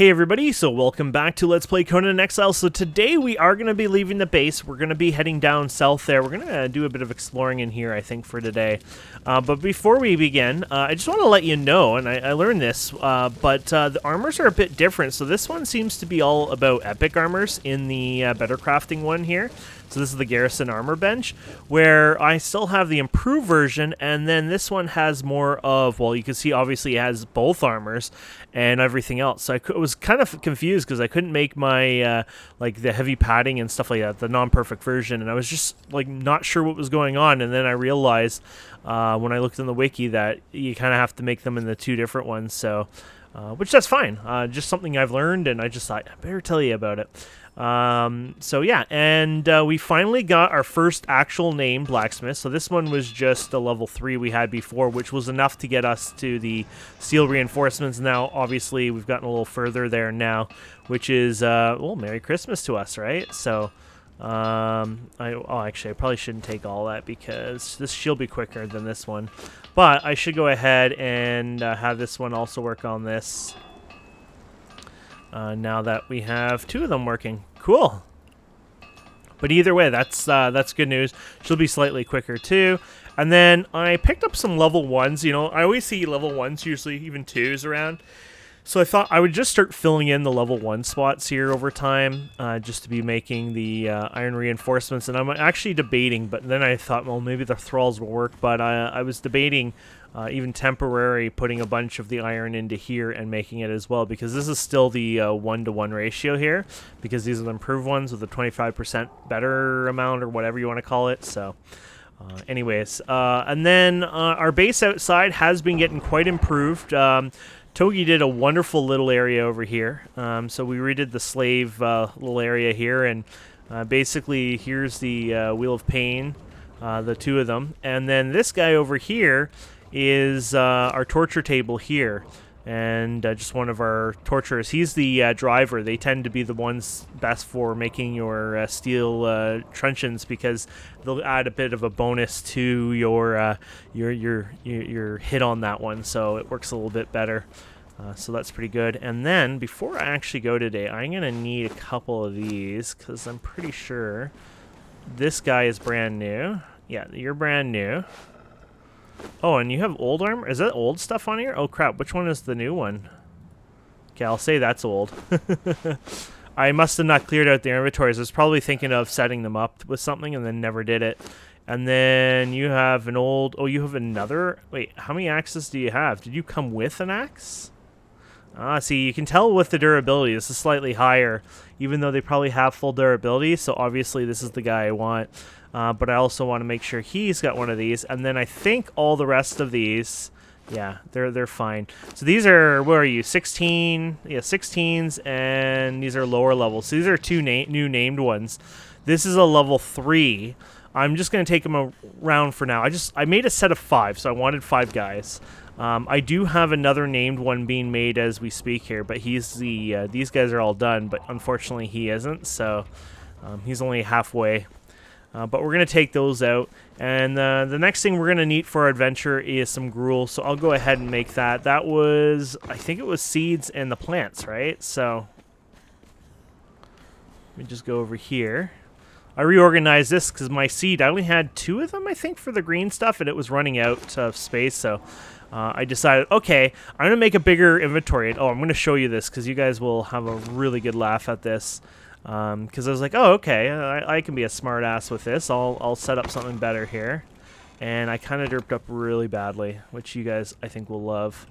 Hey everybody, so welcome back to Let's Play Conan Exiles. So today we are going to be leaving the base. We're going to be heading down south there. We're going to do a bit of exploring in here, I think, for today. But before we begin, I just want to let you know, and I learned this, but the armors are a bit different. So this one seems to be all about epic armors in the better crafting one here. So this is the Garrison Armor Bench, where I still have the improved version, and then this one has more of, well, you can see obviously it has both armors and everything else. So I was kind of confused because I couldn't make my, like, the heavy padding and stuff like that, the non-perfect version, and I was just, like, not sure what was going on, and then I realized when I looked in the wiki that you kind of have to make them in the two different ones, so, which that's fine. Just something I've learned, and I just thought, I better tell you about it. So yeah, and we finally got our first actual name blacksmith. So this one was just a level 3 we had before, which was enough to get us to the steel reinforcements. Now obviously we've gotten a little further there now, which is well, Merry Christmas to us, right? So actually I probably shouldn't take all that because this should be quicker than this one, but I should go ahead and have this one also work on this. Now that we have two of them working. Cool. But either way, that's good news. She'll be slightly quicker too. And then I picked up some level 1s. You know, I always see level 1s, usually even 2s around. So I thought I would just start filling in the level 1 spots here over time, just to be making the iron reinforcements. And I'm actually debating, but then I thought, well, maybe the thralls will work. But I was debating even temporary putting a bunch of the iron into here and making it as well, because this is still the 1-to-1 ratio here, because these are the improved ones with a 25% better amount or whatever you want to call it. So anyways, and then our base outside has been getting quite improved. Togi did a wonderful little area over here. So we redid the slave little area here, and basically here's the Wheel of Pain, the two of them. And then this guy over here is our torture table here, and just one of our torturers. He's the driver. They tend to be the ones best for making your steel truncheons, because they'll add a bit of a bonus to your hit on that one, so it works a little bit better. So that's pretty good. And then before I actually go today, I'm gonna need a couple of these, because I'm pretty sure this guy is brand new. Yeah, you're brand new. Oh, and you have old armor? Is that old stuff on here? Oh crap, which one is the new one? Okay, I'll say that's old. I must have not cleared out the inventories. I was probably thinking of setting them up with something and then never did it. And then you have an old... Oh, you have another... Wait, how many axes do you have? Did you come with an axe? See, you can tell with the durability. This is slightly higher, even though they probably have full durability. So obviously this is the guy I want. But I also want to make sure he's got one of these. And then I think all the rest of these, yeah, they're fine. So these are, where are you, 16? Yeah, 16s, and these are lower levels. So these are two new named ones. This is a level 3. I'm just going to take them around for now. I made a set of 5, so I wanted 5 guys. I do have another named one being made as we speak here, but he's the these guys are all done, but unfortunately he isn't, so he's only halfway. But we're going to take those out. And the next thing we're going to need for our adventure is some gruel. So I'll go ahead and make that. That was, I think it was seeds and the plants, right? So let me just go over here. I reorganized this because my seed, I only had 2 of them, I think, for the green stuff, and it was running out of space. So I decided, okay, I'm going to make a bigger inventory. Oh, I'm going to show you this because you guys will have a really good laugh at this. Because I was like, oh, okay, I can be a smart ass with this. I'll set up something better here. And I kind of derped up really badly, which you guys, I think, will love.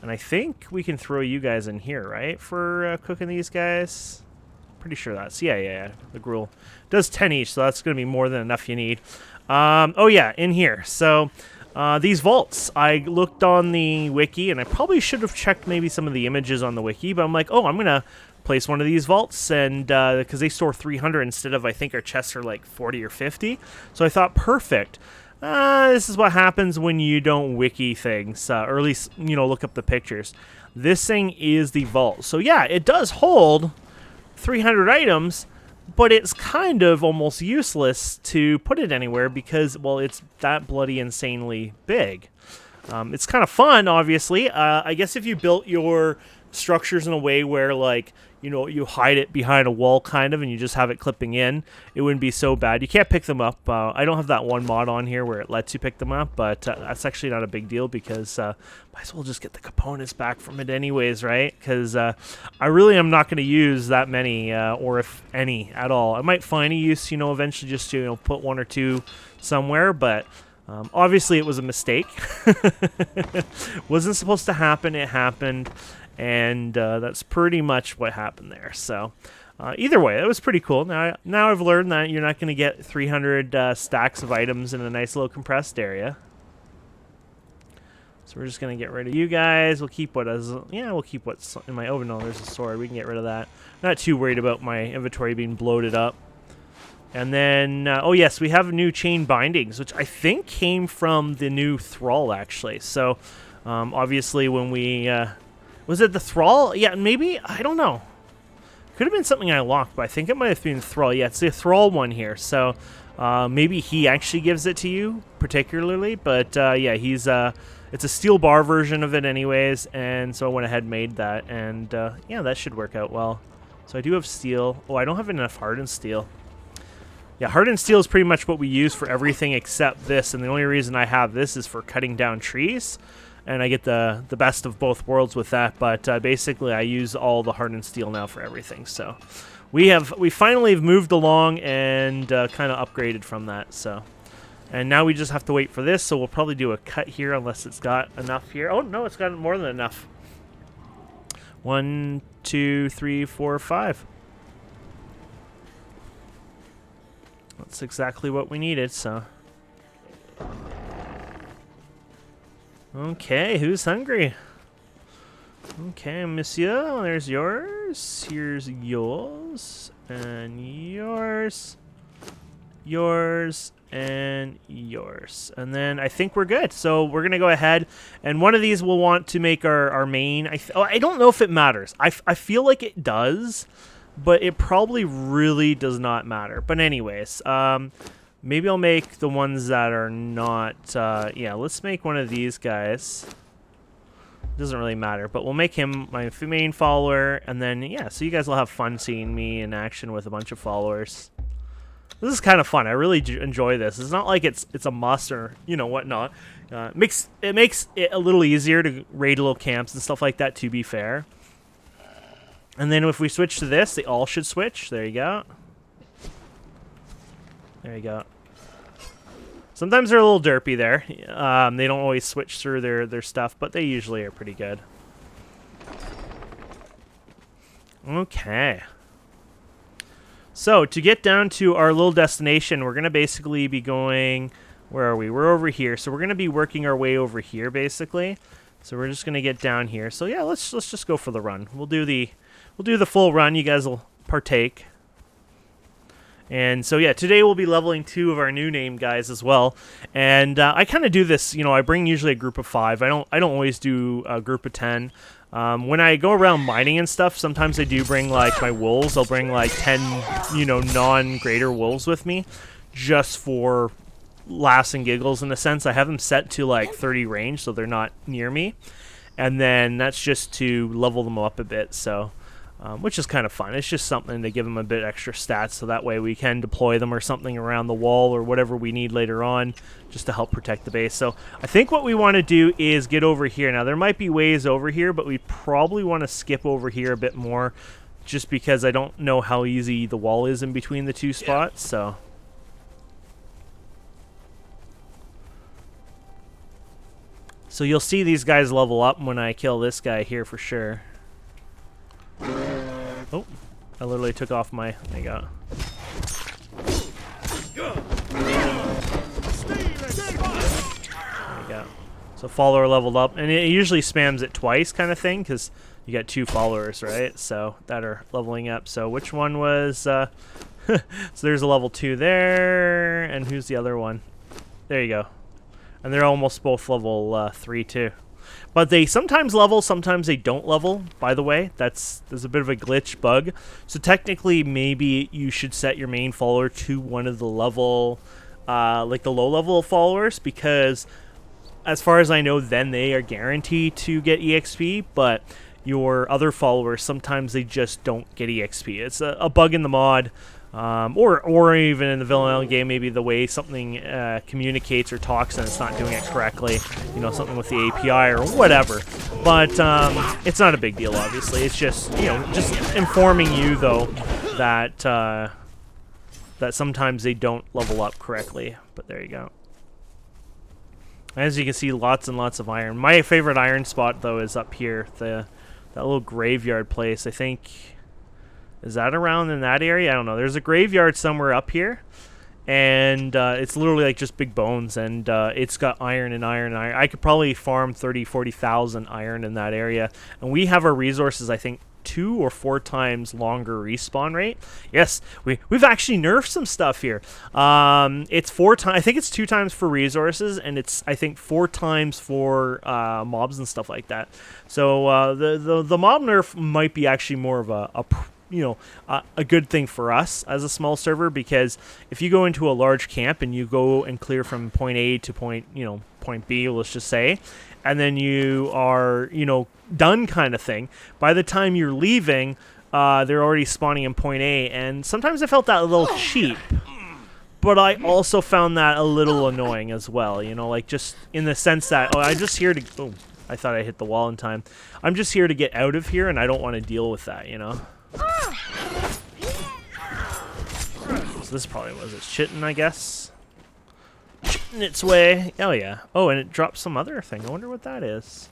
And I think we can throw you guys in here, right, for cooking these guys? Pretty sure that's, yeah, the gruel. Does 10 each, so that's going to be more than enough you need. Oh, yeah, in here. So these vaults, I looked on the wiki, and I probably should have checked maybe some of the images on the wiki, but I'm like, oh, I'm going to place one of these vaults, and because they store 300 instead of, I think our chests are like 40 or 50, so I thought, perfect. This is what happens when you don't wiki things, or at least, you know, look up the pictures. This thing is the vault. So yeah, it does hold 300 items, but it's kind of almost useless to put it anywhere because, well, it's that bloody insanely big. It's kind of fun, obviously. I guess if you built your structures in a way where, like, you know, you hide it behind a wall kind of and you just have it clipping in, it wouldn't be so bad. You can't pick them up. I don't have that one mod on here where it lets you pick them up, but that's actually not a big deal because might as well just get the components back from it anyways, right? Because I really am not going to use that many or if any at all. I might find a use, you know, eventually just to, you know, put 1 or 2 somewhere, but obviously it was a mistake. Wasn't supposed to happen. It happened. And that's pretty much what happened there. So either way, it was pretty cool. Now I've learned that you're not going to get 300 stacks of items in a nice little compressed area. So we're just going to get rid of you guys. We'll keep we'll keep what's in my oven. Oh, there's a sword. We can get rid of that. Not too worried about my inventory being bloated up. And then, oh yes, we have new chain bindings, which I think came from the new Thrall, actually. So obviously when we... was it the Thrall? Yeah, maybe. I don't know. Could have been something I locked, but I think it might have been Thrall. Yeah, it's the Thrall one here. So maybe he actually gives it to you particularly. But yeah, it's a steel bar version of it anyways. And so I went ahead and made that. And yeah, that should work out well. So I do have steel. Oh, I don't have enough hardened steel. Yeah, hardened steel is pretty much what we use for everything except this. And the only reason I have this is for cutting down trees. And I get the best of both worlds with that, but basically I use all the hardened steel now for everything. So we finally have moved along and kind of upgraded from that. So, and now we just have to wait for this. So we'll probably do a cut here unless it's got enough here. Oh no, it's got more than enough. 1, 2, 3, 4, 5. That's exactly what we needed. So. Okay, who's hungry? Okay, monsieur, there's yours. Here's yours. And yours. Yours. And yours. And then I think we're good. So we're going to go ahead. And one of these we'll want to make our main. I don't know if it matters. I feel like it does. But it probably really does not matter. But anyways, maybe I'll make the ones that are not, yeah, let's make one of these guys. Doesn't really matter, but we'll make him my main follower, and then, yeah, so you guys will have fun seeing me in action with a bunch of followers. This is kind of fun. I really enjoy this. It's not like it's a must or, you know, whatnot. It makes it a little easier to raid little camps and stuff like that, to be fair. And then if we switch to this, they all should switch. There you go. There you go. Sometimes they're a little derpy there. They don't always switch through their stuff, but they usually are pretty good. Okay. So, to get down to our little destination, we're going to basically be going... Where are we? We're over here. So, we're going to be working our way over here, basically. So, we're just going to get down here. So, yeah, let's just go for the run. We'll do the full run. You guys will partake. And so, yeah, today we'll be leveling 2 of our new name guys as well. And I kind of do this, you know, I bring usually a group of 5. I don't always do a group of 10. When I go around mining and stuff, sometimes I do bring, like, my wolves. I'll bring, like, 10, you know, non-greater wolves with me just for laughs and giggles, in a sense. I have them set to, like, 30 range, so they're not near me. And then that's just to level them up a bit, so... which is kind of fun. It's just something to give them a bit extra stats, so that way we can deploy them or something around the wall or whatever we need later on just to help protect the base. So I think what we want to do is get over here. Now, there might be ways over here, but we probably want to skip over here a bit more just because I don't know how easy the wall is in between the two spots. So you'll see these guys level up when I kill this guy here for sure. Oh, I literally took off my... There you go. There you go. So follower leveled up. And it usually spams it twice kind of thing, because you got 2 followers, right? So that are leveling up. So which one was... so there's a level 2 there. And who's the other one? There you go. And they're almost both level 3 too. But they sometimes level, sometimes they don't level, by the way. There's a bit of a glitch bug. So technically, maybe you should set your main follower to one of the level, like the low-level followers, because as far as I know, then they are guaranteed to get EXP. But your other followers, sometimes they just don't get EXP. It's a bug in the mod, or even in the vanilla game, maybe the way something communicates or talks and it's not doing it correctly, you know, something with the API or whatever. But it's not a big deal, obviously. It's just, you know, just informing you, though, that that sometimes they don't level up correctly. But there you go. As you can see, lots and lots of iron. My favorite iron spot, though, is up here, that little graveyard place. I think, is that around in that area? I don't know. There's a graveyard somewhere up here, and it's literally like just big bones, and it's got iron and iron and iron. I could probably farm 40,000 iron in that area, and we have our resources, I think, 2 or 4 times longer respawn rate. Yes, we've actually nerfed some stuff here. It's 4 times. I think it's 2 times for resources, and it's, I think, 4 times for mobs and stuff like that. So the mob nerf might be actually more of a good thing for us as a small server, because if you go into a large camp and you go and clear from point A to point B, let's just say, and then you are, done kind of thing, by the time you're leaving, they're already spawning in point A, and sometimes I felt that a little cheap, but I also found that a little annoying as well, like just in the sense that, I'm just here to, I thought I hit the wall in time. I'm just here to get out of here, and I don't want to deal with that, So this probably was its chitting, I guess. Chitting its way. Oh, yeah. Oh, and it dropped some other thing. I wonder what that is.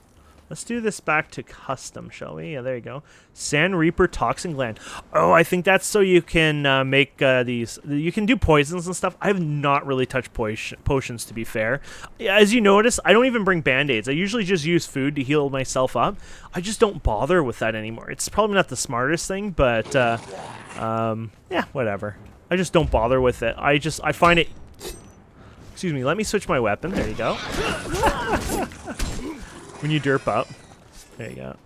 Let's do this back to custom, shall we? Yeah, there you go. Sand Reaper Toxin Gland. Oh, I think that's so you can make these... You can do poisons and stuff. I have not really touched potions, to be fair. As you notice, I don't even bring Band-Aids. I usually just use food to heal myself up. I just don't bother with that anymore. It's probably not the smartest thing, but... yeah, whatever. I just don't bother with it. I find it... Excuse me, let me switch my weapon. There you go. When you derp up. There you go.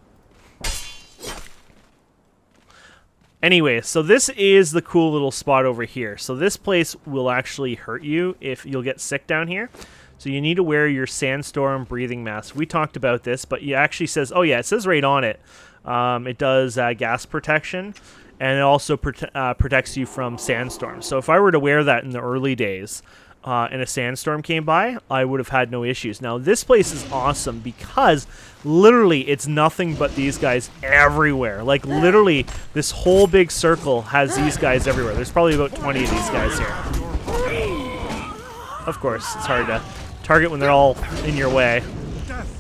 Anyway, so this is the cool little spot over here. So this place will actually hurt you if you'll get sick down here. So you need to wear your sandstorm breathing mask. We talked about this, but it actually says, oh yeah, it says right on it. It does gas protection, and it also protects you from sandstorms. So if I were to wear that in the early days, and a sandstorm came by, I would have had no issues. Now, this place is awesome because literally it's nothing but these guys everywhere. Like, literally, this whole big circle has these guys everywhere. There's probably about 20 of these guys here. Of course, it's hard to target when they're all in your way.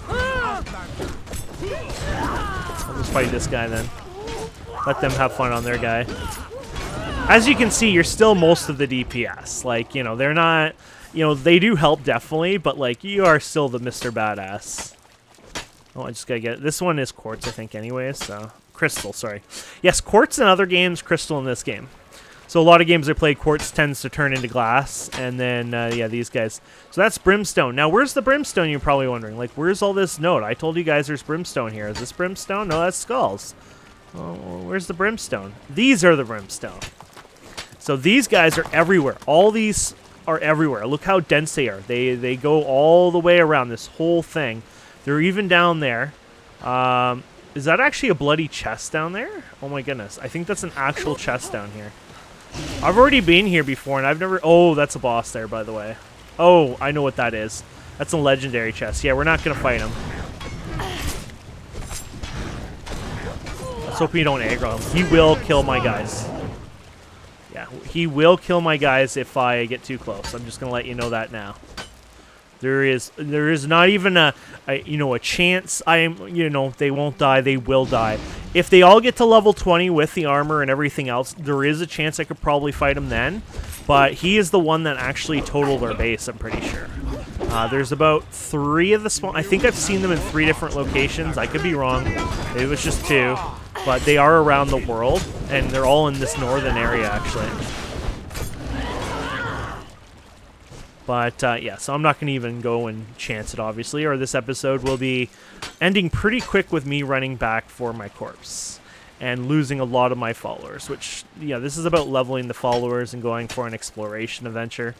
I'll just fight this guy then. Let them have fun on their guy. As you can see, you're still most of the DPS. Like, they're not, they do help definitely, but like, you are still the Mr. Badass. Oh, I just gotta get it. This one is quartz, I think, anyways, so. Crystal, sorry. Yes, quartz in other games, crystal in this game. So a lot of games I play, quartz tends to turn into glass, and then, yeah, these guys. So that's brimstone. Now, where's the brimstone, you're probably wondering? Like, where's all this node? I told you guys there's brimstone here. Is this brimstone? No, that's skulls. Oh, where's the brimstone? These are the brimstone. So these guys are everywhere. All these are everywhere. Look how dense they are. They go all the way around this whole thing. They're even down there. Is that actually a bloody chest down there? Oh my goodness. I think that's an actual chest down here. I've already been here before, and I've never... Oh, that's a boss there, by the way. Oh, I know what that is. That's a legendary chest. Yeah, we're not going to fight him. Let's hope you don't aggro him. He will kill my guys. Yeah, he will kill my guys if I get too close. I'm just gonna let you know that now. There is not even a chance. They won't die. They will die. If they all get to level 20 with the armor and everything else, there is a chance I could probably fight him then. But he is the one that actually totaled our base, I'm pretty sure. There's about 3 of the spawn. I think I've seen them in 3 different locations. I could be wrong. Maybe it was just 2. But they are around the world, and they're all in this northern area, actually. But, yeah, so I'm not going to even go and chance it, obviously, or this episode will be ending pretty quick with me running back for my corpse and losing a lot of my followers, which, yeah, this is about leveling the followers and going for an exploration adventure.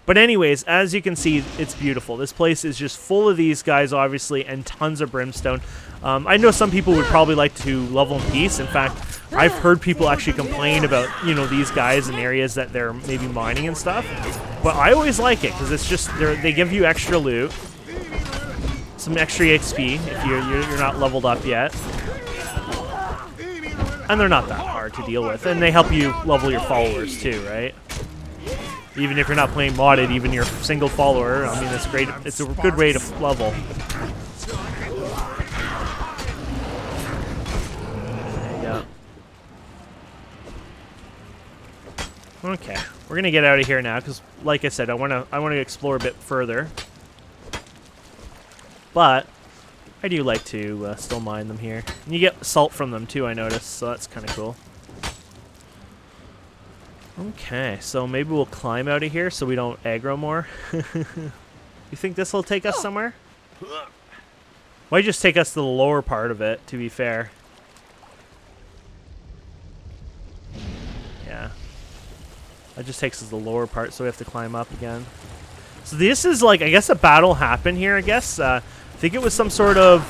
But anyways, as you can see, it's beautiful. This place is just full of these guys, obviously, and tons of brimstone. I know some people would probably like to level in peace. In fact, I've heard people actually complain about, you know, these guys in areas that they're maybe mining and stuff. But I always like it because it's just they give you extra loot, some extra XP if you're not leveled up yet, and they're not that hard to deal with, and they help you level your followers too, right? Even if you're not playing modded, even your single follower, I mean, it's great. It's a good way to level. Yeah. Okay, we're gonna get out of here now because, like I said, I wanna explore a bit further. But I do like to still mine them here, and you get salt from them too. I noticed, so that's kind of cool. Okay, so maybe we'll climb out of here so we don't aggro more. You think this will take us somewhere? Might just take us to the lower part of it, to be fair. Yeah. That just takes us to the lower part, so we have to climb up again. So this is like, I guess a battle happened here, I guess. I think it was some sort of...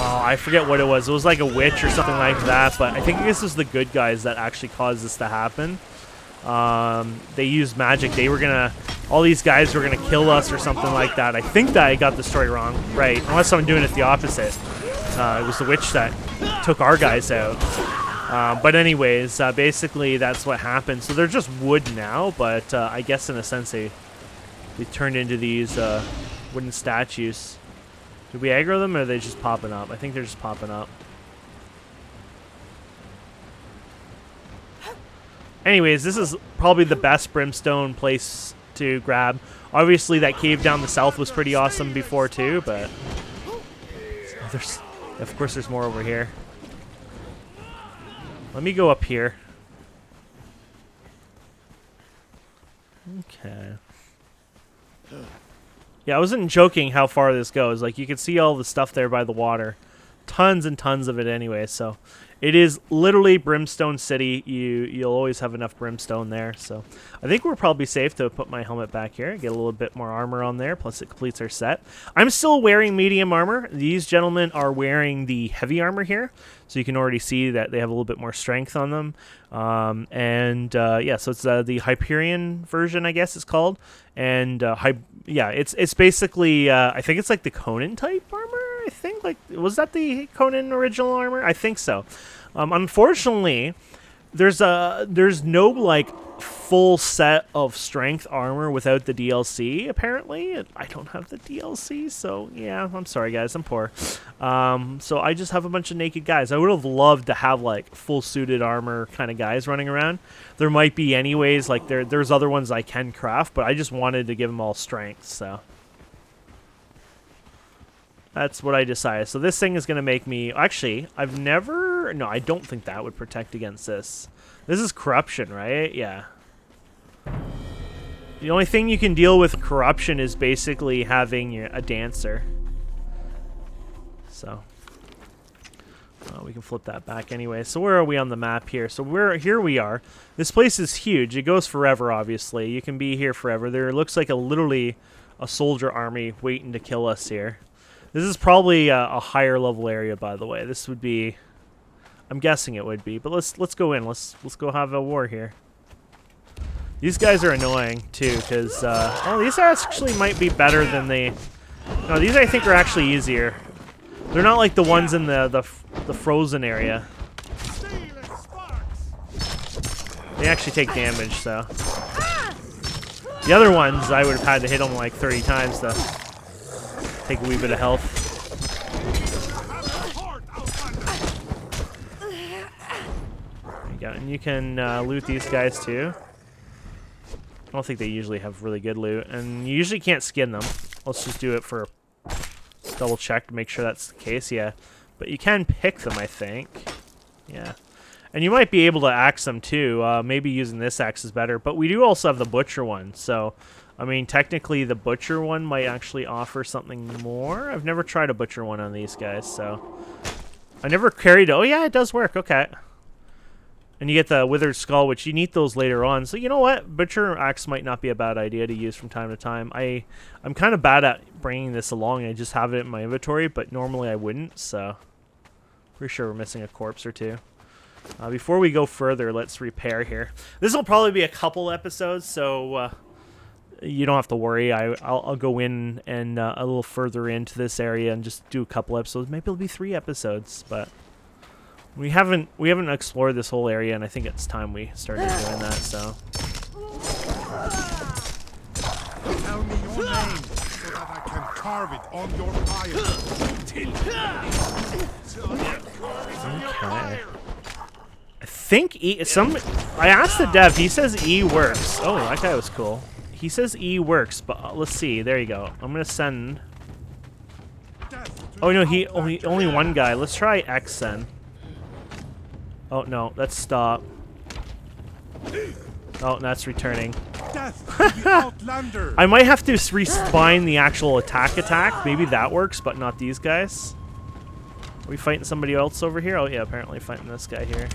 Oh, I forget what it was. It was like a witch or something like that, but I think this was the good guys that actually caused this to happen. They used magic. They were gonna... All these guys were gonna kill us or something like that. I think that I got the story wrong. Right. Unless I'm doing it the opposite. It was the witch that took our guys out. But anyways, basically that's what happened. So they're just wood now, but I guess in a sense they turned into these wooden statues. Did we aggro them, or are they just popping up? I think they're just popping up. Anyways, this is probably the best brimstone place to grab. Obviously, that cave down the south was pretty awesome before too, but of course there's more over here. Let me go up here. Okay. Yeah, I wasn't joking how far this goes. Like, you can see all the stuff there by the water. Tons and tons of it anyway, so... It is literally Brimstone City. You'll always have enough brimstone there, so... I think we're probably safe to put my helmet back here. Get a little bit more armor on there, plus it completes our set. I'm still wearing medium armor. These gentlemen are wearing the heavy armor here, so you can already see that they have a little bit more strength on them. Yeah, so it's the Hyperion version, I guess it's called. And yeah, it's basically I think it's like the Conan type armor. I think, like, was that the Conan original armor? I think so. Unfortunately, there's no like full set of strength armor without the DLC. Apparently, I don't have the DLC, so yeah, I'm sorry guys, I'm poor. So I just have a bunch of naked guys. I would have loved to have like full suited armor kind of guys running around. There might be anyways, like there's other ones I can craft, but I just wanted to give them all strength, so that's what I decided. So this thing is going to make me... Actually, I've never... No, I don't think that would protect against this. This is corruption, right? Yeah. The only thing you can deal with corruption is basically having a dancer. So... we can flip that back anyway. So where are we on the map here? So here we are. This place is huge. It goes forever, obviously. You can be here forever. There looks like literally a soldier army waiting to kill us here. This is probably a higher level area, by the way. This would be, I'm guessing it would be, but let's go in. Let's go have a war here. These guys are annoying too, because oh, these actually might be better than the. No, these I think are actually easier. They're not like the ones in the frozen area. They actually take damage, so. The other ones I would have had to hit them like 30 times to take a wee bit of health. There you go. And you can loot these guys too. I don't think they usually have really good loot. And you usually can't skin them. Let's just do it for double check to make sure that's the case. Yeah. But you can pick them, I think. Yeah. And you might be able to axe them too. Maybe using this axe is better. But we do also have the butcher one. So... I mean, technically, the butcher one might actually offer something more. I've never tried a butcher one on these guys, so... I never carried... Oh, yeah, it does work. Okay. And you get the withered skull, which you need those later on. So you know what? Butcher axe might not be a bad idea to use from time to time. I'm kind of bad at bringing this along. I just have it in my inventory, but normally I wouldn't. So pretty sure we're missing a corpse or two. Before we go further, let's repair here. This will probably be a couple episodes, so you don't have to worry. I'll go in and a little further into this area and just do a couple episodes. Maybe it'll be 3 episodes, but we haven't explored this whole area, and I think it's time we started doing that. So tell me your name so that I can carve it on your fire. okay. I think I asked the dev. He says E works. Oh, that guy was cool. He says E works, but let's see. There you go. I'm gonna send. Oh no, he only one guy. Let's try X then. Oh no, that's stop. Oh, that's returning. I might have to respine the actual attack. Maybe that works, but not these guys. Are we fighting somebody else over here? Oh yeah, apparently fighting this guy here.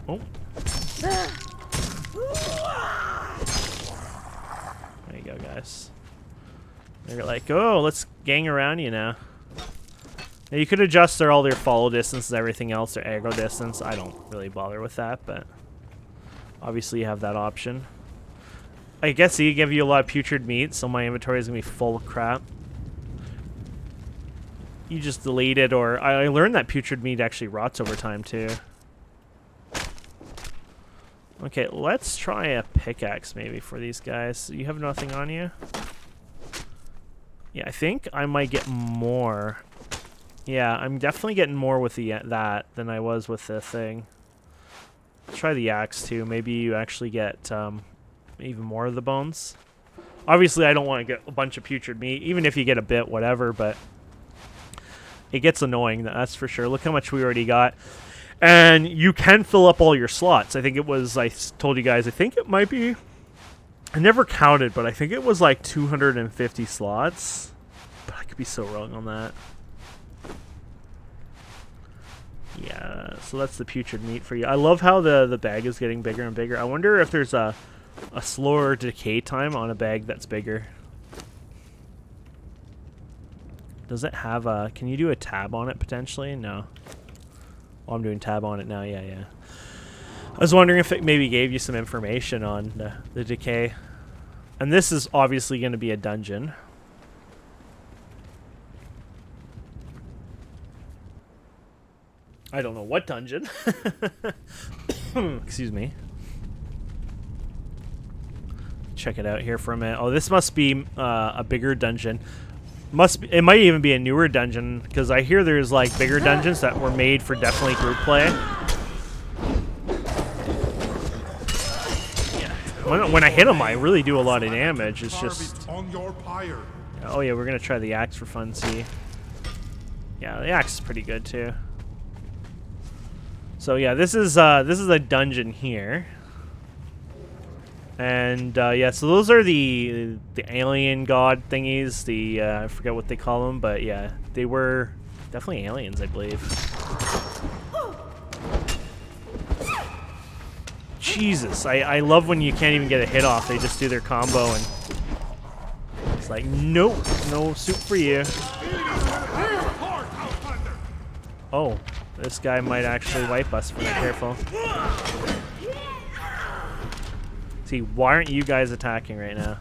Oh. There you go, guys. They're like, oh, let's gang around you now. Now you could adjust all their follow distance and everything else, their aggro distance. I don't really bother with that, but obviously you have that option. I guess he give you a lot of putrid meat, so my inventory is gonna be full of crap. You just delete it, or I learned that putrid meat actually rots over time too. Okay, let's try a pickaxe maybe for these guys. You have nothing on you? Yeah, I think I might get more. Yeah, I'm definitely getting more with that than I was with the thing. Try the axe too. Maybe you actually get even more of the bones. Obviously, I don't want to get a bunch of putrid meat, even if you get a bit, whatever, but it gets annoying, that's for sure. Look how much we already got. And you can fill up all your slots. I think it was, I told you guys, I think it might be, I never counted, but I think it was like 250 slots. But I could be so wrong on that. Yeah, so that's the putrid meat for you. I love how the bag is getting bigger and bigger. I wonder if there's a slower decay time on a bag that's bigger. Does it have a... Can you do a tab on it potentially? No. Oh, I'm doing tab on it now. Yeah, yeah. I was wondering if it maybe gave you some information on the decay. And this is obviously going to be a dungeon. I don't know what dungeon. Excuse me. Check it out here for a minute. Oh, this must be a bigger dungeon. It might even be a newer dungeon, because I hear there's like bigger dungeons that were made for definitely group play. Yeah. When I hit them, I really do a lot of damage. It's just. Oh yeah, we're gonna try the axe for fun. See. Yeah, the axe is pretty good too. So yeah, this is a dungeon here. And yeah, so those are the alien god thingies. The I forget what they call them, but yeah, they were definitely aliens, I believe. Jesus, I love when you can't even get a hit off. They just do their combo, and it's like, nope, no soup for you. Oh, this guy might actually wipe us if we're not careful. See, why aren't you guys attacking right now?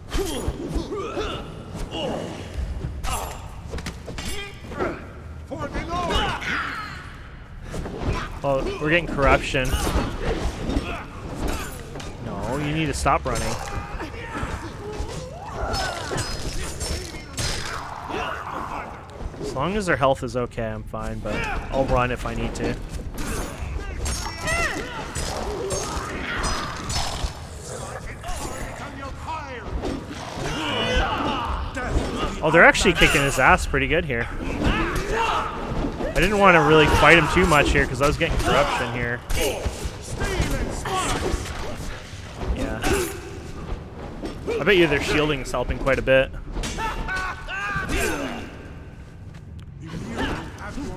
Oh, we're getting corruption. No, you need to stop running. As long as their health is okay, I'm fine, but I'll run if I need to. Oh, they're actually kicking his ass pretty good here. I didn't want to really fight him too much here because I was getting corruption here. Yeah. I bet you their shielding is helping quite a bit.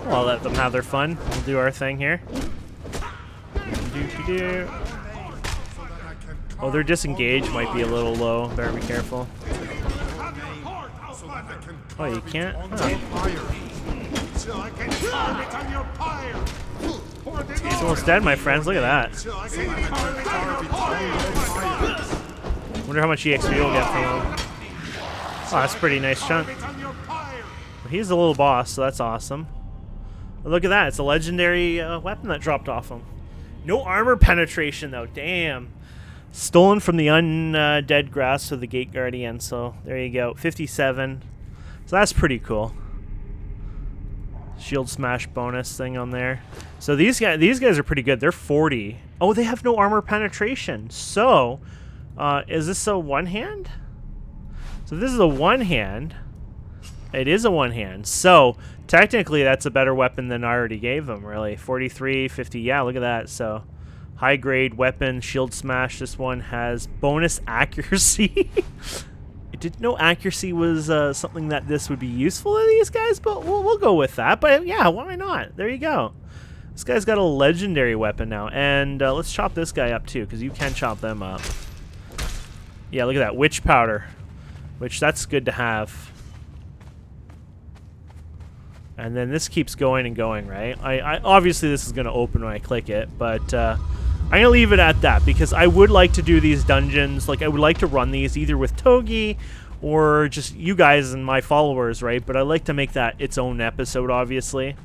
Well, I'll let them have their fun. We'll do our thing here. Oh, their disengage might be a little low. Better be careful. Oh, you can't? Oh. He's almost dead, my friends. Look at that. Wonder how much EXP we'll get from him. Oh, that's a pretty nice chunk. He's a little boss, so that's awesome. But look at that. It's a legendary weapon that dropped off him. No armor penetration, though. Damn. Stolen from the undead grasp of the Gate Guardian. So there you go. 57. So that's pretty cool. Shield smash bonus thing on there. So these guys are pretty good. They're 40. Oh, they have no armor penetration. So is this a one hand? So this is a one hand. It is a one hand. So technically that's a better weapon than I already gave them, really. 43, 50. Yeah, look at that. So high grade weapon, shield smash. This one has bonus accuracy. I didn't know accuracy was something that this would be useful to these guys, but we'll go with that. But yeah, why not? There you go. This guy's got a legendary weapon now. And let's chop this guy up too, because you can chop them up. Yeah, look at that. Witch powder. Which, that's good to have. And then this keeps going and going, right? I obviously this is going to open when I click it, but I'm going to leave it at that because I would like to do these dungeons. Like, I would like to run these either with Togi or just you guys and my followers, right? But I like to make that its own episode, obviously,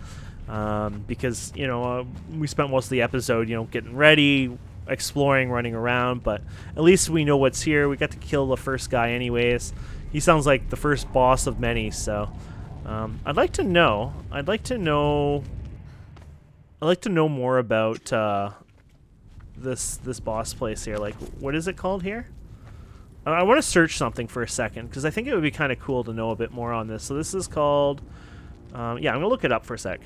because, you know, we spent most of the episode, you know, getting ready, exploring, running around, but at least we know what's here. We got to kill the first guy anyways. He sounds like the first boss of many, so... I'd like to know more about this boss place here. Like, what is it called here? I want to search something for a second because I think it would be kind of cool to know a bit more on this. So this is called, yeah, I'm gonna look it up for a sec.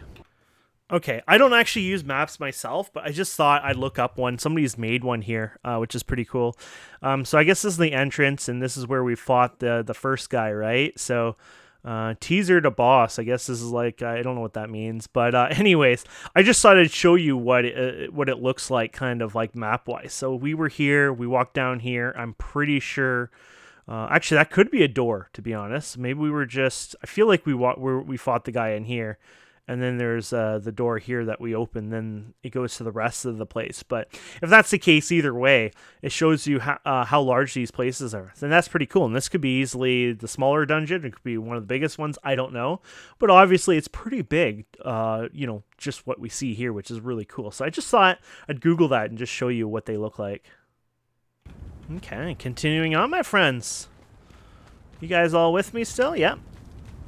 Okay, I don't actually use maps myself, but I just thought I'd look up one. Somebody's made one here, which is pretty cool. So I guess this is the entrance, and this is where we fought the first guy, right? So. Teaser to boss. I guess this is like, I don't know what that means, but anyways, I just thought I'd show you what it looks like, kind of like map wise. So we were here, we walked down here. I'm pretty sure, actually that could be a door, to be honest. Maybe we were just, I feel like we fought the guy in here, and then there's the door here that we open, then it goes to the rest of the place. But if that's the case, either way, it shows you how large these places are. Then that's pretty cool. And this could be easily the smaller dungeon. It could be one of the biggest ones. I don't know. But obviously, it's pretty big, you know, just what we see here, which is really cool. So I just thought I'd Google that and just show you what they look like. Okay, continuing on, my friends. You guys all with me still? Yep.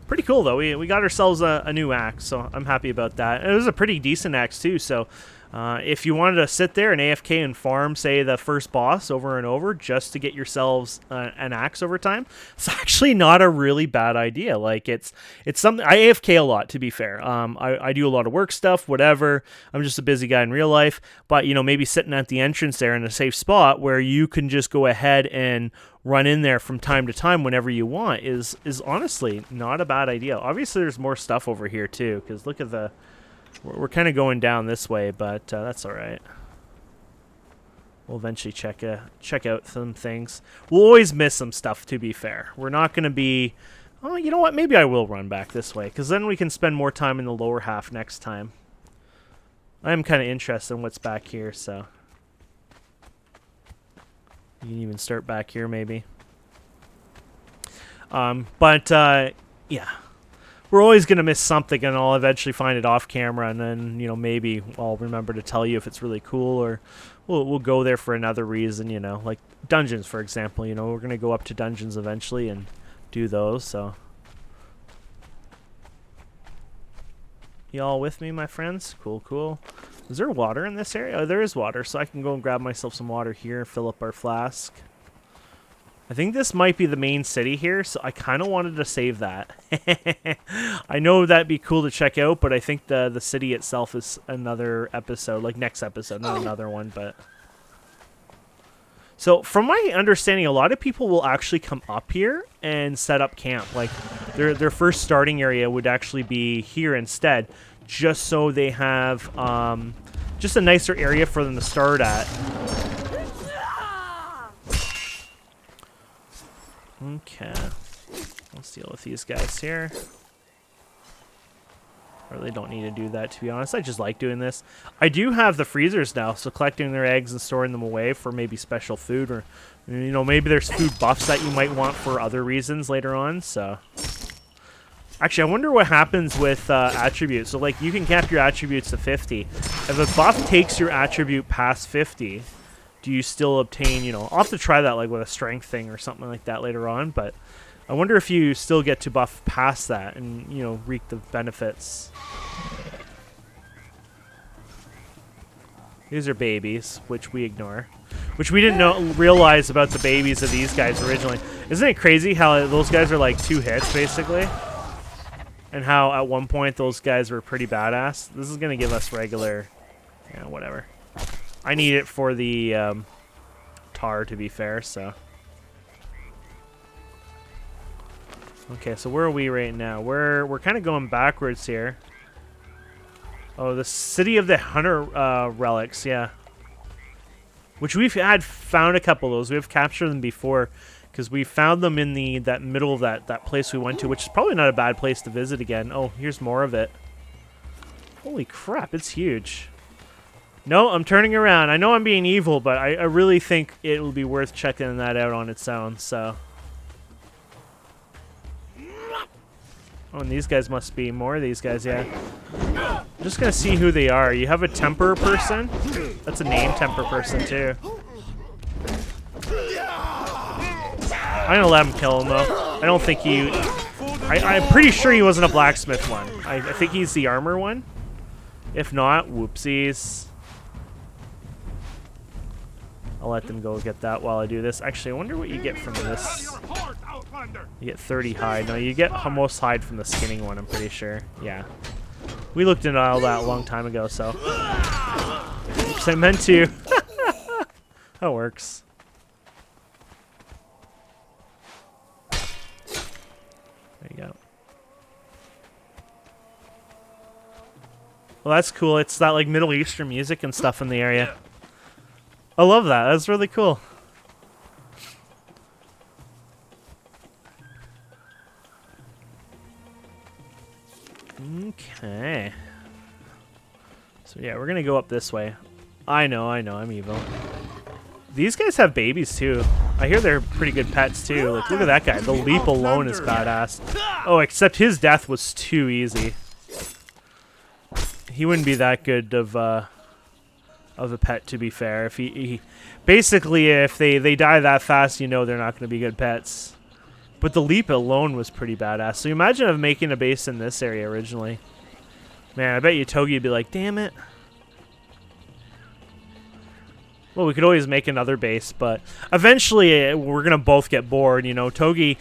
Pretty cool, though. We got ourselves a new axe, so I'm happy about that. It was a pretty decent axe, too, so if you wanted to sit there and AFK and farm, say, the first boss over and over just to get yourselves an axe over time, it's actually not a really bad idea. Like, it's something... I AFK a lot, to be fair. I do a lot of work stuff, whatever. I'm just a busy guy in real life, but, you know, maybe sitting at the entrance there in a safe spot where you can just go ahead and run in there from time to time whenever you want is honestly not a bad idea. Obviously, there's more stuff over here, too, because look at the... We're kind of going down this way, but that's all right. We'll eventually check out some things. We'll always miss some stuff, to be fair. We're not going to be... Oh, you know what? Maybe I will run back this way, because then we can spend more time in the lower half next time. I'm kind of interested in what's back here, so... You can even start back here, maybe. Yeah. We're always going to miss something, and I'll eventually find it off camera, and then, you know, maybe I'll remember to tell you if it's really cool, or we'll go there for another reason, you know. Like dungeons, for example, you know. We're going to go up to dungeons eventually and do those, so. You all with me, my friends? Cool, cool. Is there water in this area? Oh, there is water, so I can go and grab myself some water here, fill up our flask. I think this might be the main city here, so I kind of wanted to save that. I know that'd be cool to check out, but I think the city itself is another episode, like next episode, not another one, but... So, from my understanding, a lot of people will actually come up here and set up camp. Like, their first starting area would actually be here instead, just so they have just a nicer area for them to start at. Okay, let's deal with these guys here. I really don't need to do that, to be honest. I just like doing this. I do have the freezers now, so collecting their eggs and storing them away for maybe special food, or maybe there's food buffs that you might want for other reasons later on. So actually, I wonder what happens with attributes. So like, you can cap your attributes to 50. If a buff takes your attribute past 50, do you still obtain, I'll have to try that like with a strength thing or something like that later on, but I wonder if you still get to buff past that and, reap the benefits. These are babies, which we ignore. Which we didn't realize about the babies of these guys originally. Isn't it crazy how those guys are like 2 hits, basically? And how at one point those guys were pretty badass. This is going to give us regular, whatever. I need it for the tar, to be fair, so. Okay, so where are we right now? We're kind of going backwards here. Oh, the City of the Hunter Relics, yeah. Which we've found a couple of those. We've captured them before, because we found them in that middle of that place we went to, which is probably not a bad place to visit again. Oh, here's more of it. Holy crap, it's huge. No, I'm turning around. I know I'm being evil, but I really think it will be worth checking that out on its own, so. Oh, and these guys must be more of these guys, yeah. I'm just going to see who they are. You have a temper person? That's a name temper person, too. I'm going to let him kill him, though. I don't think he... I'm pretty sure he wasn't a blacksmith one. I think he's the armor one. If not, whoopsies. I'll let them go get that while I do this. Actually, I wonder what you get from this. You get 30 hide. No, you get most hide from the skinning one, I'm pretty sure. Yeah. We looked into all that a long time ago, so. Oops, I meant to. That works. There you go. Well, that's cool. It's that like Middle Eastern music and stuff in the area. I love that. That's really cool. Okay. So yeah, we're gonna go up this way. I know, I'm evil. These guys have babies too. I hear they're pretty good pets too. Like, look at that guy. The leap alone is badass. Oh, except his death was too easy. He wouldn't be that good of a pet, to be fair. If he basically, if they die that fast, they're not going to be good pets. But the leap alone was pretty badass. So you imagine of making a base in this area originally. Man, I bet you Togi would be like, damn it. Well, we could always make another base, but eventually we're gonna both get bored. Togi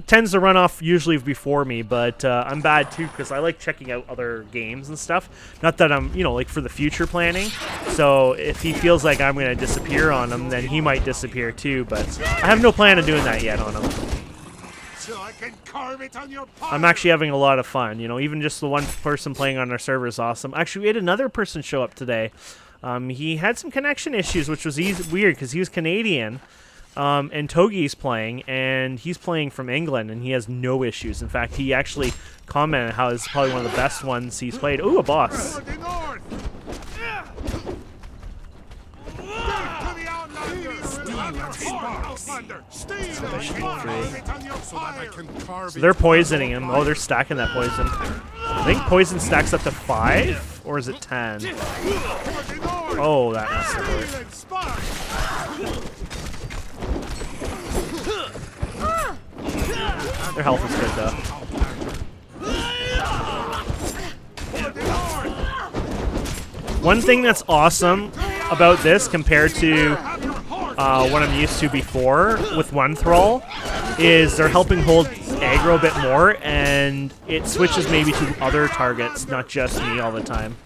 tends to run off usually before me, but I'm bad too because I like checking out other games and stuff. Not that I'm, like for the future planning. So if he feels like I'm gonna disappear on him, then he might disappear too. But I have no plan of doing that yet on him. So I can carve it on your I'm actually having a lot of fun. Even just the one person playing on our server is awesome. Actually, we had another person show up today. He had some connection issues, which was weird because he was Canadian, and Togi's playing, and he's playing from England, and he has no issues. In fact, he actually commented how it's probably one of the best ones he's played. Ooh, a boss. So they're poisoning him. Oh, they're stacking that poison. I think poison stacks up to 5, or is it 10? Oh, that must have hurt. Their health is good, though. One thing that's awesome about this compared to what I'm used to before with one thrall is they're helping hold aggro a bit more, and it switches maybe to other targets, not just me all the time.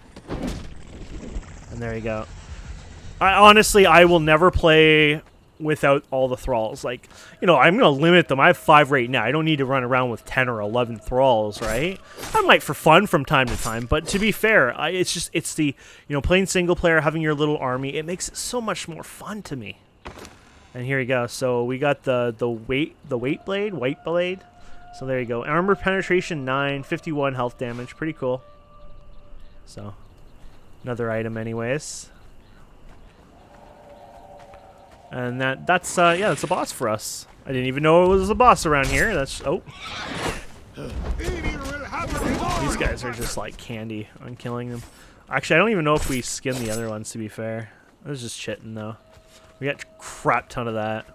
And there you go. I will never play without all the thralls. Like, you know, I'm going to limit them. I have 5 right now. I don't need to run around with 10 or 11 thralls, right? I might for fun from time to time, but to be fair, it's the, you know, playing single player, having your little army, it makes it so much more fun to me. And here you go. So we got the white blade. So there you go. Armor penetration 9, 51 health damage. Pretty cool. So another item anyways. And that's a boss for us. I didn't even know it was a boss around here. That's these guys are just like candy on killing them. Actually, I don't even know if we skinned the other ones, to be fair. I was just chitting though. We got a crap ton of that.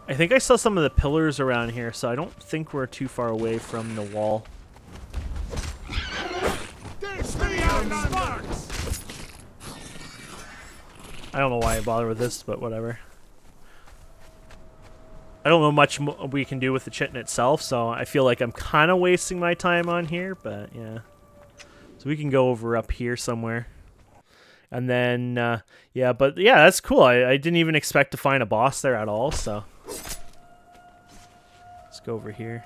I think I saw some of the pillars around here, so I don't think we're too far away from the wall. I don't know why I bother with this, but whatever. I don't know much we can do with the chitin itself, so I feel like I'm kind of wasting my time on here, but yeah. So we can go over up here somewhere. And then, yeah, but yeah, that's cool. I didn't even expect to find a boss there at all, so. Let's go over here.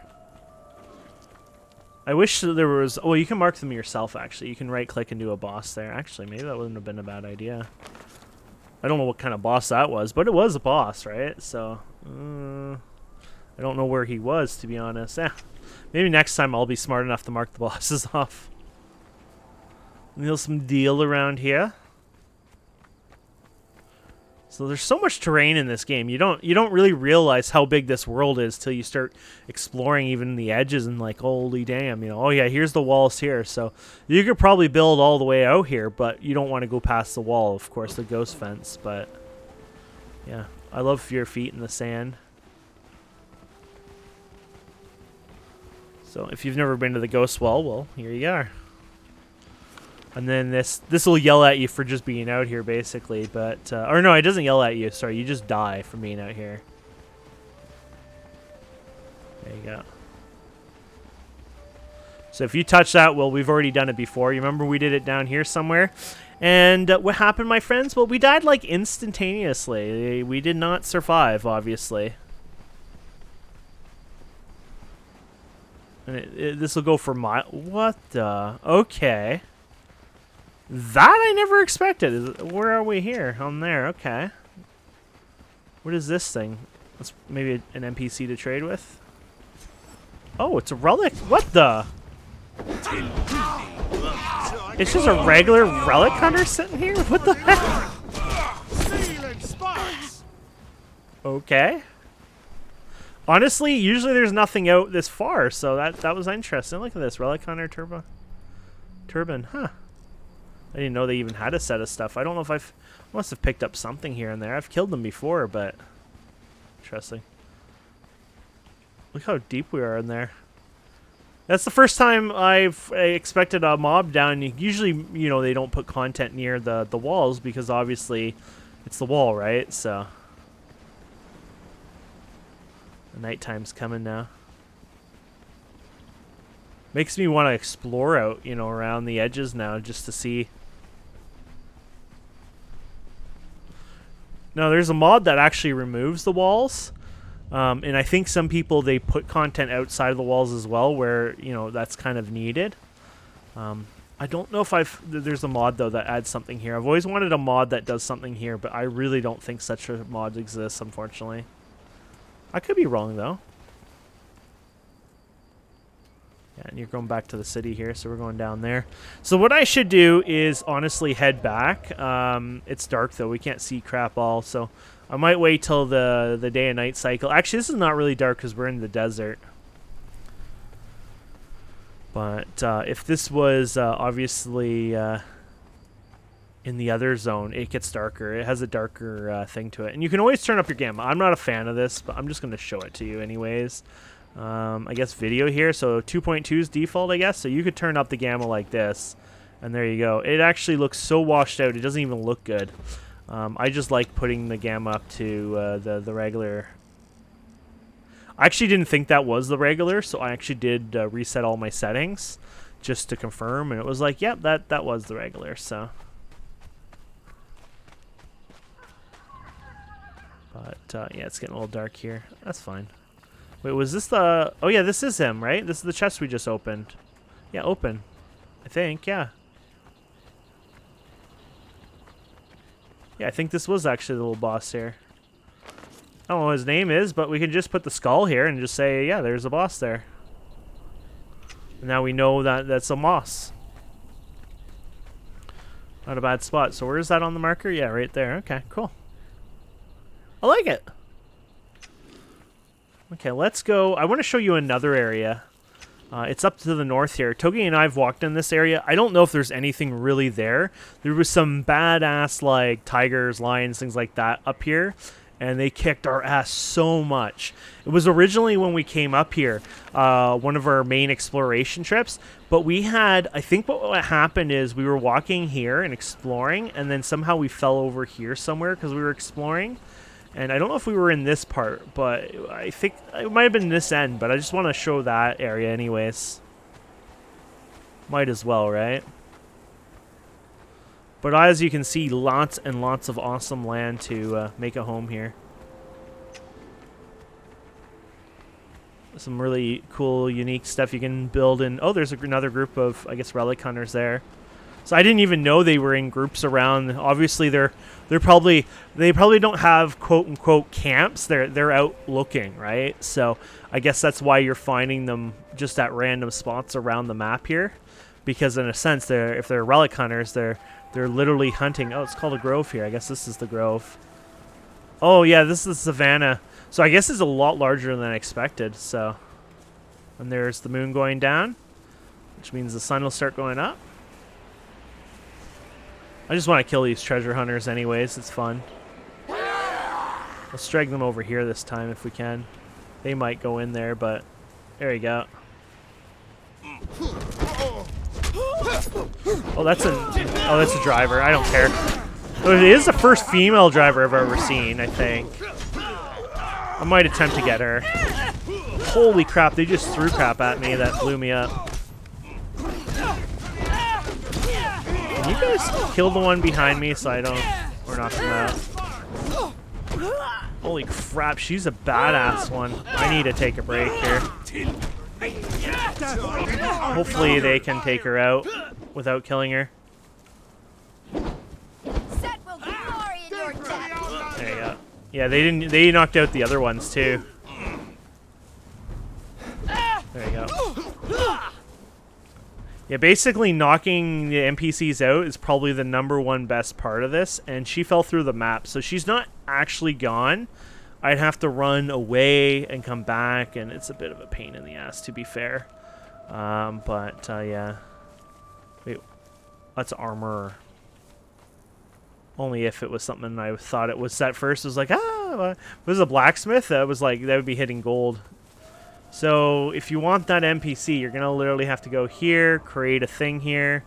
I wish there was, oh, you can mark them yourself, actually. You can right-click and do a boss there. Actually, maybe that wouldn't have been a bad idea. I don't know what kind of boss that was, but it was a boss, right? So, I don't know where he was, to be honest. Maybe next time I'll be smart enough to mark the bosses off. There's some deal around here. So there's so much terrain in this game. You don't really realize how big this world is till you start exploring even the edges and like, holy damn, you know, oh yeah, here's the walls here. So you could probably build all the way out here, but you don't want to go past the wall, of course, the ghost fence. But yeah, I love your feet in the sand. So if you've never been to the ghost wall, well, here you are. And then this will yell at you for just being out here, basically. But or no, it doesn't yell at you. Sorry, you just die from being out here. There you go. So if you touch that, well, we've already done it before. You remember we did it down here somewhere? And what happened, my friends? Well, we died like instantaneously. We did not survive, obviously. And this will go for my... What the... Okay. That I never expected. Where are we here? On there. Okay. What is this thing? That's maybe an NPC to trade with. Oh, it's a relic. What the? It's just a regular relic hunter sitting here? What the heck? Okay. Honestly, usually there's nothing out this far, so that was interesting. Look at this. Relic hunter turban. Huh. I didn't know they even had a set of stuff. I don't know if I must have picked up something here and there. I've killed them before, but interesting. Look how deep we are in there. That's the first time I've expected a mob down. Usually, you know, they don't put content near the walls because obviously it's the wall, right? So the nighttime's coming now. Makes me want to explore out, you know, around the edges now just to see. No, there's a mod that actually removes the walls. And I think some people, they put content outside of the walls as well where, you know, that's kind of needed. I don't know if there's a mod, though, that adds something here. I've always wanted a mod that does something here, but I really don't think such a mod exists, unfortunately. I could be wrong, though. Yeah, and you're going back to the city here, so we're going down there. So what I should do is honestly head back. It's dark, though. We can't see crap all, so I might wait till the day and night cycle. Actually, this is not really dark because we're in the desert. But if this was obviously in the other zone, it gets darker. It has a darker thing to it. And you can always turn up your gamma. I'm not a fan of this, but I'm just going to show it to you anyways. I guess video here, so 2.2 is default, I guess. So you could turn up the gamma like this, and there you go. It actually looks so washed out, it doesn't even look good. I just like putting the gamma up to the regular. I actually didn't think that was the regular, so I actually did reset all my settings just to confirm, and it was like, yep, that was the regular, so. But, yeah, it's getting a little dark here. That's fine. Wait, was this the... Oh, yeah, this is him, right? This is the chest we just opened. Yeah, open. I think, yeah. Yeah, I think this was actually the little boss here. I don't know what his name is, but we can just put the skull here and just say, yeah, there's a boss there. And now we know that that's a moss. Not a bad spot. So where is that on the marker? Yeah, right there. Okay, cool. I like it. Okay, let's go. I want to show you another area. It's up to the north here. Togi and I have walked in this area. I don't know if there's anything really there. There was some badass, like, tigers, lions, things like that up here. And they kicked our ass so much. It was originally when we came up here, one of our main exploration trips. But we had, I think what happened is we were walking here and exploring. And then somehow we fell over here somewhere because we were exploring. And I don't know if we were in this part, but I think it might have been this end, but I just want to show that area anyways. Might as well, right? But as you can see, lots and lots of awesome land to make a home here. Some really cool, unique stuff you can build in. Oh, there's another group of, I guess, relic hunters there. So I didn't even know they were in groups around. Obviously, they probably don't have quote unquote camps. They're out looking, right? So I guess that's why you're finding them just at random spots around the map here, because in a sense, if they're relic hunters, they're literally hunting. Oh, it's called a grove here. I guess this is the grove. Oh yeah, this is savannah. So I guess it's a lot larger than I expected. So, and there's the moon going down, which means the sun will start going up. I just want to kill these treasure hunters anyways. It's fun. Let's drag them over here this time if we can. They might go in there, but there you go. Oh, that's a driver. I don't care. Oh, it is the first female driver I've ever seen, I think. I might attempt to get her. Holy crap, they just threw crap at me that blew me up. Can you guys kill the one behind me so I don't or knock them out? Holy crap, she's a badass one. I need to take a break here. Hopefully they can take her out without killing her. There you go. Yeah, they knocked out the other ones too. There you go. Yeah, basically knocking the NPCs out is probably the #1 best part of this, and she fell through the map, so she's not actually gone. I'd have to run away and come back, and it's a bit of a pain in the ass, to be fair. Yeah. Wait, that's armor. Only if it was something I thought it was at first. It was like, if it was a blacksmith, that would be hitting gold. So if you want that NPC, you're gonna literally have to go here, create a thing here.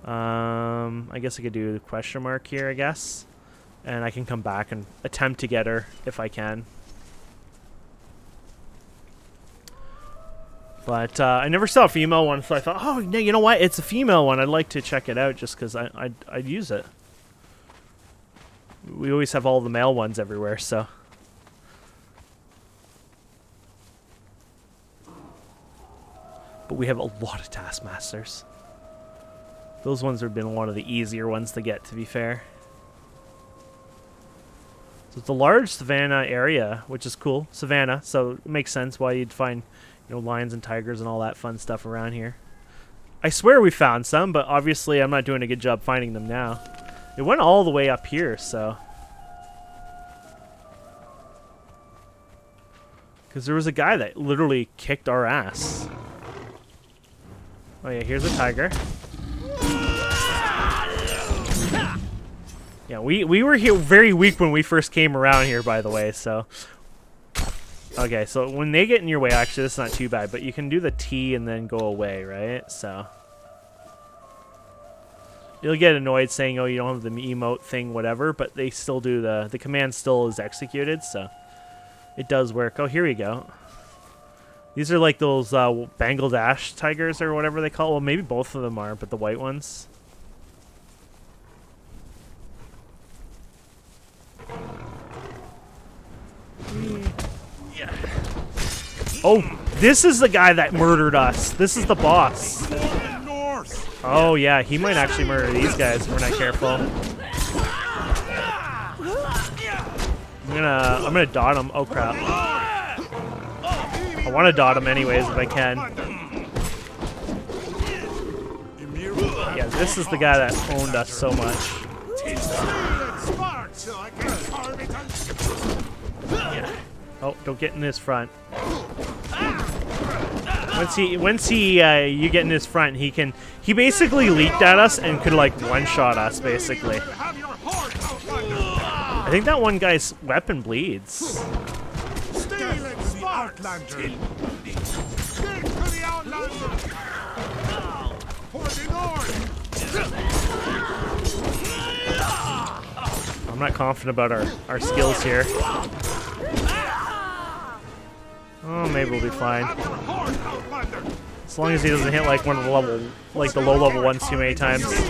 I guess I could do the question mark here, I guess. And I can come back and attempt to get her if I can. But I never saw a female one, so I thought, oh, you know what? It's a female one. I'd like to check it out just because I'd use it. We always have all the male ones everywhere, so. But we have a lot of taskmasters. Those ones have been one of the easier ones to get, to be fair. So it's a large savanna area, which is cool. Savanna, so it makes sense why you'd find, lions and tigers and all that fun stuff around here. I swear we found some, but obviously I'm not doing a good job finding them now. It went all the way up here, so. Because there was a guy that literally kicked our ass. Oh yeah, here's a tiger. Yeah, we were here very weak when we first came around here, by the way, so. Okay, so when they get in your way, actually, that's not too bad, but you can do the T and then go away, right? So. You'll get annoyed saying, oh, you don't have the emote thing, whatever, but they still do the command still is executed, so. It does work. Oh, here we go. These are like those Bangladesh tigers or whatever they call it. Well, maybe both of them are, but the white ones. Oh, this is the guy that murdered us. This is the boss. North. Oh yeah, he might actually murder these guys if we're not careful. I'm gonna dot him. Oh crap. I want to dot him anyways if I can. Yeah, this is the guy that owned us so much. Yeah. Oh, don't get in his front. Once he you get in his front, he basically leaped at us and could like one-shot us basically. I think that one guy's weapon bleeds. I'm not confident about our skills here. Oh, maybe we'll be fine. As long as he doesn't hit like one of the low level ones too many times. There you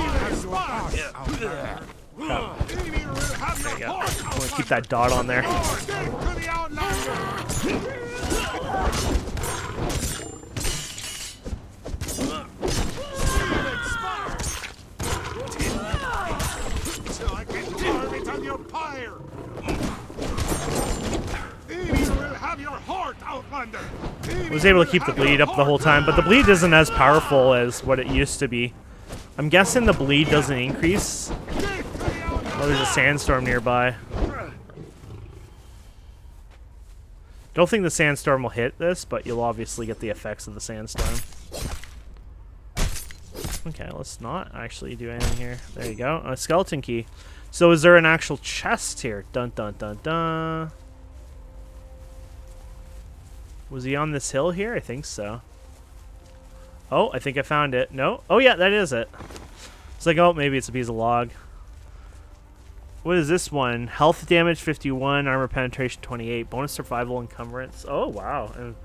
go. I want to keep that dot on there. I was able to keep the bleed up the whole time, but the bleed isn't as powerful as what it used to be. I'm guessing the bleed doesn't increase. Oh, there's a sandstorm nearby. Don't think the sandstorm will hit this, but you'll obviously get the effects of the sandstorm. Okay, let's not actually do anything here. There you go. A skeleton key. So is there an actual chest here? Dun dun dun dun. Was he on this hill here? I think so. Oh, I think I found it. No? Oh yeah, that is it. It's like, oh, maybe it's a piece of log. What is this one? Health damage 51, armor penetration 28, bonus survival encumbrance. Oh, wow. And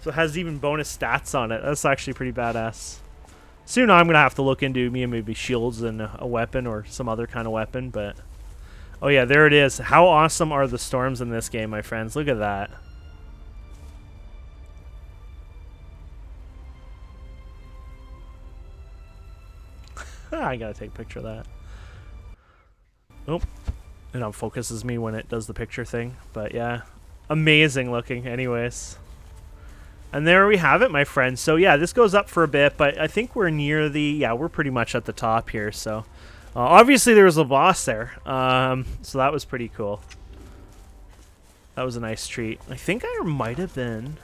so it has even bonus stats on it. That's actually pretty badass. Soon I'm going to have to look into maybe shields and a weapon or some other kind of weapon, but... Oh yeah, there it is. How awesome are the storms in this game, my friends? Look at that. I gotta take a picture of that. Oh, it unfocuses me when it does the picture thing. But yeah, amazing looking anyways. And there we have it, my friends. So yeah, this goes up for a bit, but I think we're near the... Yeah, we're pretty much at the top here. So obviously there was a boss there. So that was pretty cool. That was a nice treat. I think I might have been...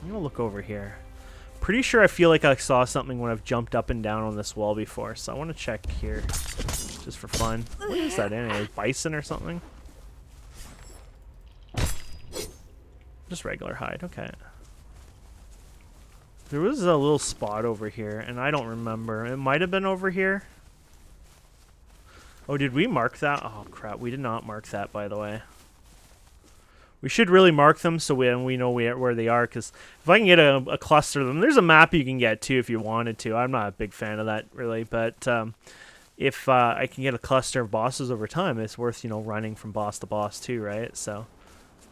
I'm gonna look over here. Pretty sure I feel like I saw something when I've jumped up and down on this wall before, so I want to check here just for fun. What is that anyway? Bison or something? Just regular hide, okay. There was a little spot over here, and I don't remember. It might have been over here. Oh, did we mark that? Oh, crap. We did not mark that, by the way. We should really mark them so we know where they are, because if I can get a cluster of them, there's a map you can get too if you wanted to. I'm not a big fan of that really, but if I can get a cluster of bosses over time, it's worth, you know, running from boss to boss too, right? So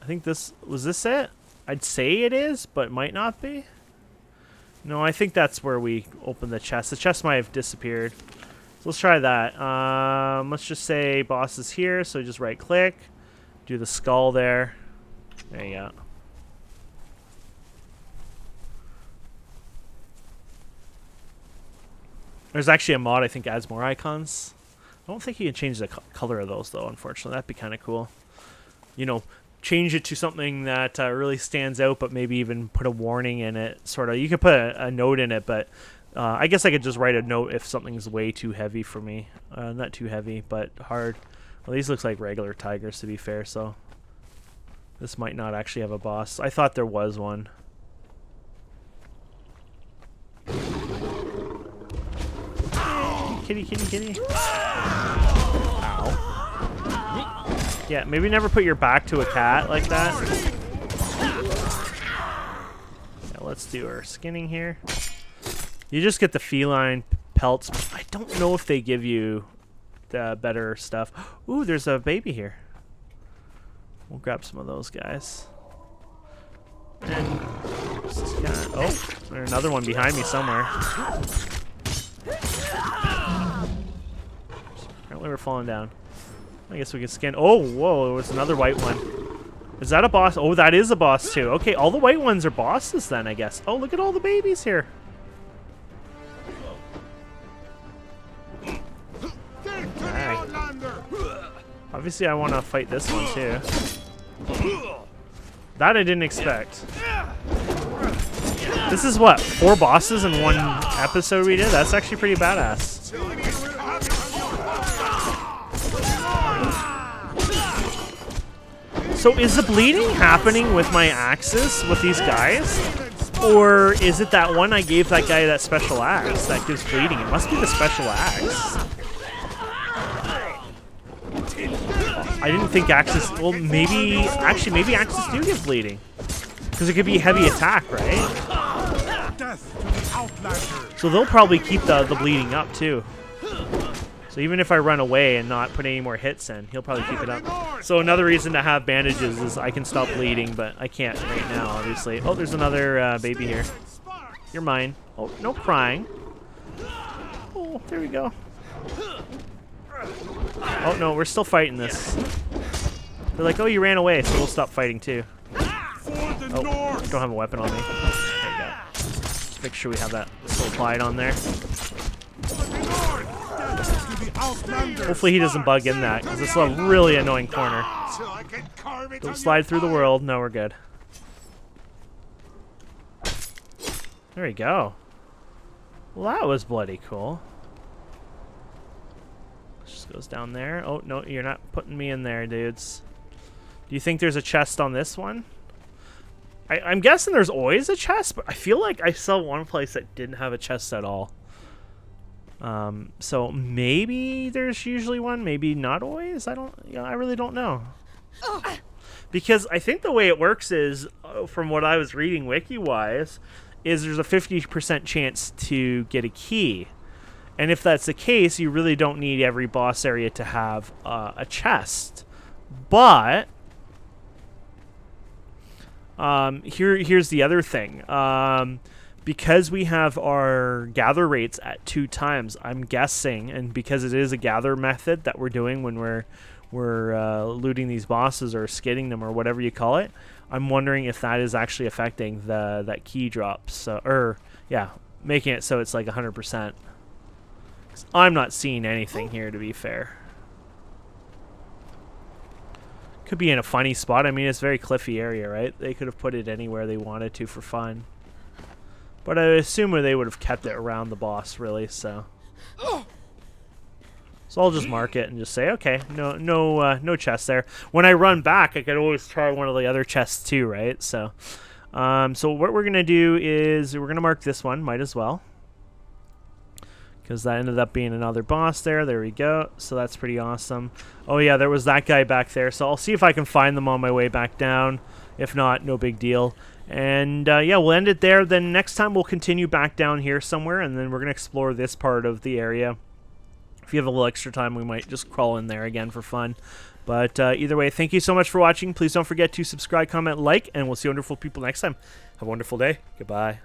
I think was this it? I'd say it is, but it might not be. No, I think that's where we open the chest. The chest might have disappeared. So let's try that. Let's just say boss is here, so just right click, do the skull there. There you go. There's actually a mod I think adds more icons. I don't think you can change the color of those though, unfortunately. That'd be kind of cool. You know, change it to something that really stands out, but maybe even put a warning in it. Sort of. You could put a note in it, but I guess I could just write a note if something's way too heavy for me. Not too heavy, but hard. Well, these looks like regular tigers to be fair, so... This might not actually have a boss. I thought there was one. Kitty, kitty, kitty. Ow. Yeah, maybe never put your back to a cat like that. Yeah, let's do our skinning here. You just get the feline pelts. I don't know if they give you the better stuff. Ooh, there's a baby here. We'll grab some of those guys. And Oh, there's another one behind me somewhere. Apparently we're falling down. I guess we can scan. Oh, whoa, there was another white one. Is that a boss? Oh, that is a boss too. Okay, all the white ones are bosses then, I guess. Oh, look at all the babies here. Right. Obviously, I want to fight this one too. That I didn't expect. This is what, 4 bosses in one episode we did? That's actually pretty badass. So is the bleeding happening with my axes with these guys? Or is it that one I gave that guy that special axe that gives bleeding? It must be the special axe. I didn't think axes... Well, maybe... Actually, maybe axes do give bleeding. Because it could be heavy attack, right? So they'll probably keep the bleeding up, too. So even if I run away and not put any more hits in, he'll probably keep it up. So another reason to have bandages is I can stop bleeding, but I can't right now, obviously. Oh, there's another baby here. You're mine. Oh, no crying. Oh, there we go. Oh, no, we're still fighting this. They're like, oh, you ran away, so we'll stop fighting, too. Oh, don't have a weapon on me. There we go. Let's make sure we have that still applied on there. Hopefully he doesn't bug in that, because this is a really annoying corner. Don't slide through the world. No, we're good. There we go. Well, that was bloody cool. Just goes down there. Oh, no, you're not putting me in there, dudes. Do you think there's a chest on this one? I'm guessing there's always a chest, but I feel like I saw one place that didn't have a chest at all. So maybe there's usually one, maybe not always. I really don't know. Because I think the way it works is, from what I was reading wiki-wise, is there's a 50% chance to get a key. And if that's the case, you really don't need every boss area to have a chest. But here's the other thing. Because we have our gather rates at 2 times, I'm guessing, and because it is a gather method that we're doing when we're looting these bosses or skidding them or whatever you call it, I'm wondering if that is actually affecting that key drops, or yeah, making it so it's like 100%. I'm not seeing anything here, to be fair. Could be in a funny spot. I mean, it's a very cliffy area, right? They could have put it anywhere they wanted to for fun. But I assume they would have kept it around the boss, really, so. So I'll just mark it and just say, okay, no chest there. When I run back, I could always try one of the other chests too, right? So, so what we're gonna do is we're gonna mark this one, might as well, because that ended up being another boss there. There we go. So that's pretty awesome. Oh yeah, there was that guy back there. So I'll see if I can find them on my way back down. If not, no big deal. And yeah, we'll end it there. Then next time we'll continue back down here somewhere, and then we're going to explore this part of the area. If you have a little extra time, we might just crawl in there again for fun. But either way, thank you so much for watching. Please don't forget to subscribe, comment, like, and we'll see wonderful people next time. Have a wonderful day. Goodbye.